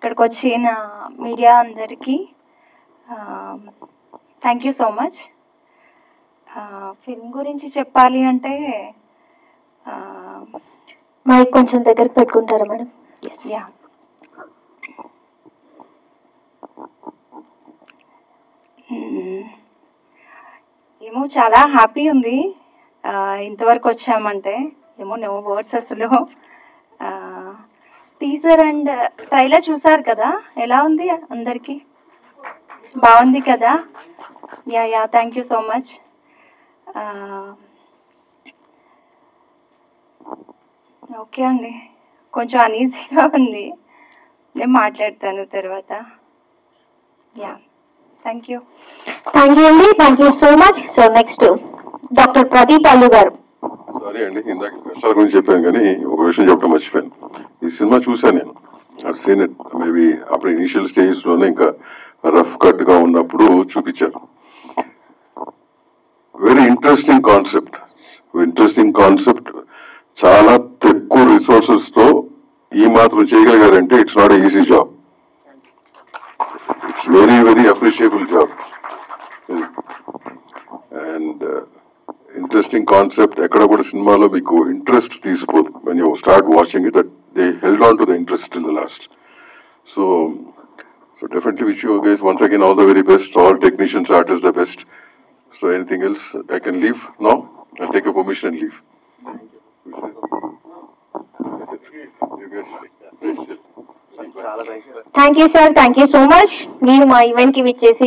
ఇక్కడికి వచ్చిన మీడియా అందరికీ thank you so much. Film గురించి చెప్పాలి అంటే మైక్ కొంచెం దగ్గరికి పెట్టుకుంటారా మేడం? యా, ఏమో చాలా హ్యాపీ ఉంది ఇంతవరకు వచ్చామంటే. ఏమో నో వర్డ్స్ అసలు. టీజర్ అండ్ ట్రైలర్ చూసారు కదా, ఎలా ఉంది? అందరికీ బాగుంది కదా? Yeah thank you so much. Okay అండి, కొంచెం అనీజీగా ఉంది, నేను మాట్లాడతాను తర్వాత. యా, థ్యాంక్ యూ అండి, thank you so much. So next doctor Pradeep Allu గారు. సారీ అండి, ఇందాక కష్టాల గురించి చెప్పాను కానీ ఒక విషయం చెప్పడం మర్చిపోయాను. ఈ సినిమా చూశాను నేను, అది సీన్ ఇట్ మేబీ అప్పుడు ఇనిషియల్ స్టేజ్లోనే ఇంకా రఫ్ కట్గా ఉన్నప్పుడు చూపించారు. Very interesting concept. చాలా తక్కువ రిసోర్సెస్తో ఈ మాత్రం చేయగలిగారంటే it's not easy job. It's very very appreciable job. And interesting concept. ఎక్కడ కూడా సినిమాలో మీకు ఇంట్రెస్ట్ తీసుకోదు. When you start watching it, they held on to the interest till the last. So definitely wish you guys once again all the very best. All technicians, artists, the best. So anything else I can leave now? I'll take your permission and leave. Thank you sir, thank you so much. మీరు మా event కి విచ్చేసి